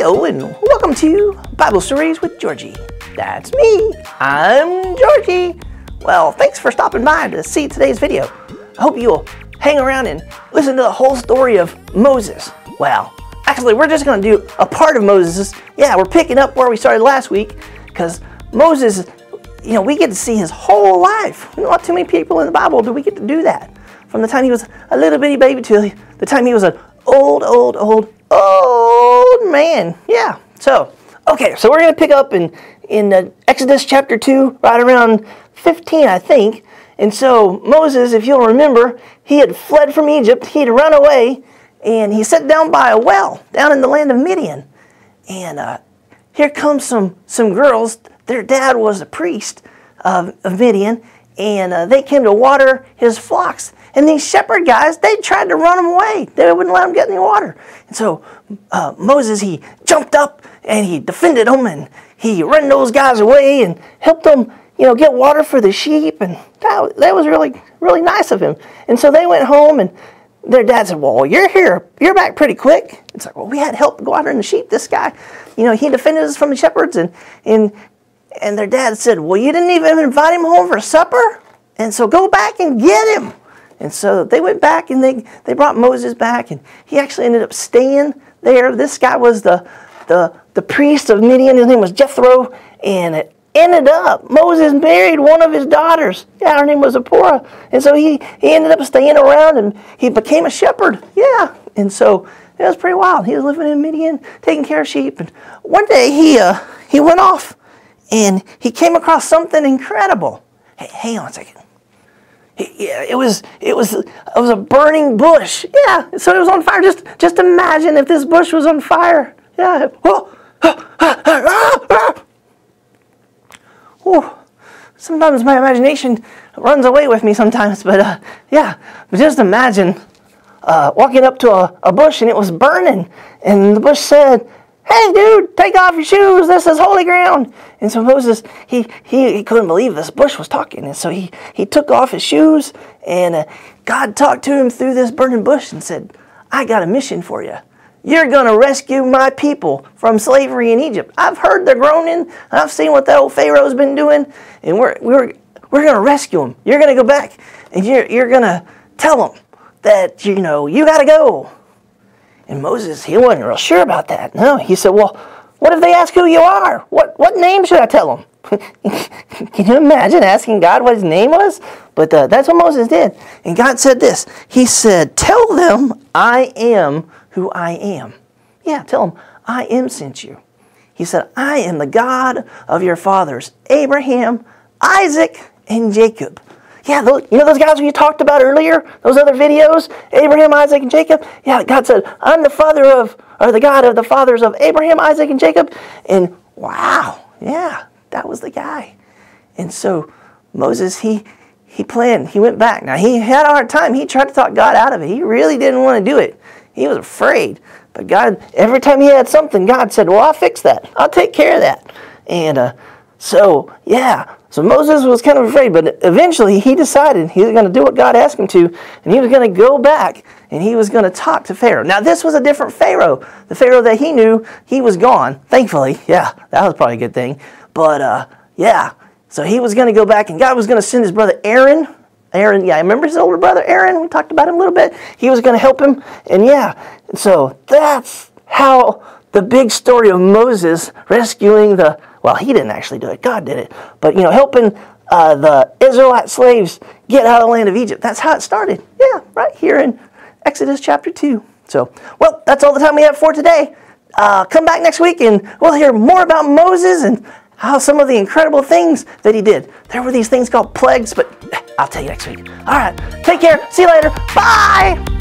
Hello and welcome to Bible Stories with Georgie. That's me. I'm Georgie. Well, thanks for stopping by to see today's video. I hope you'll hang around and listen to the whole story of Moses. Well, actually, we're just going to do a part of Moses. Yeah, we're picking up where we started last week because Moses, we get to see his whole life. Not too many people in the Bible do we get to do that. From the time he was a little bitty baby to the time he was an old man. Yeah. So, okay. So we're going to pick up in Exodus chapter 2, right around 15, I think. And so Moses, if you'll remember, he had fled from Egypt. He had run away, and he sat down by a well down in the land of Midian. And here comes some girls. Their dad was a priest of Midian, and they came to water his flocks. And these shepherd guys, they tried to run him away. They wouldn't let him get any water. And so Moses, he jumped up and he defended them, and he ran those guys away and helped them, get water for the sheep. And that was really, really nice of him. And so they went home, and their dad said, well, you're here. You're back pretty quick. It's like, well, we had help watering the sheep. This guy, he defended us from the shepherds. And their dad said, well, you didn't even invite him home for supper? And so go back and get him. And so they went back and they brought Moses back, and he actually ended up staying there. This guy was the priest of Midian. His name was Jethro, and it ended up Moses married one of his daughters. Yeah, her name was Zipporah. And so he ended up staying around, and he became a shepherd. Yeah, and so it was pretty wild. He was living in Midian, taking care of sheep. And one day he went off, and he came across something incredible. Hey, hang on a second. Yeah, it was a burning bush. Yeah, so it was on fire. Just imagine if this bush was on fire. Yeah. Sometimes my imagination runs away with me sometimes, but But just imagine walking up to a bush and it was burning, and the bush said, hey, dude, take off your shoes. This is holy ground. And so Moses, he couldn't believe this bush was talking. And so he took off his shoes, and God talked to him through this burning bush and said, I got a mission for you. You're going to rescue my people from slavery in Egypt. I've heard they're groaning, and I've seen what that old Pharaoh's been doing, and we're going to rescue them. You're going to go back, and you're going to tell them that, you got to go. And Moses, he wasn't real sure about that. No, he said, well, what if they ask who you are? What name should I tell them? Can you imagine asking God what his name was? But that's what Moses did. And God said this. He said, tell them I am who I am. Yeah, tell them I am sent you. He said, I am the God of your fathers, Abraham, Isaac, and Jacob. Yeah, those guys we talked about earlier, those other videos, Abraham, Isaac, and Jacob. Yeah, God said, I'm the God of the fathers of Abraham, Isaac, and Jacob. And wow, yeah, that was the guy. And so Moses, he planned. He went back. Now, he had a hard time. He tried to talk God out of it. He really didn't want to do it. He was afraid. But God, every time he had something, God said, well, I'll fix that. I'll take care of that. And so Moses was kind of afraid, but eventually he decided he was going to do what God asked him to, and he was going to go back, and he was going to talk to Pharaoh. Now, this was a different Pharaoh. The Pharaoh that he knew, he was gone, thankfully. Yeah, that was probably a good thing. But, so he was going to go back, and God was going to send his brother Aaron. Aaron, yeah, I remember his older brother Aaron. We talked about him a little bit. He was going to help him, and so that's how the big story of Moses rescuing he didn't actually do it. God did it. But, helping the Israelite slaves get out of the land of Egypt. That's how it started. Yeah, right here in Exodus chapter 2. So, well, that's all the time we have for today. Come back next week and we'll hear more about Moses and how some of the incredible things that he did. There were these things called plagues, but I'll tell you next week. All right, take care. See you later. Bye.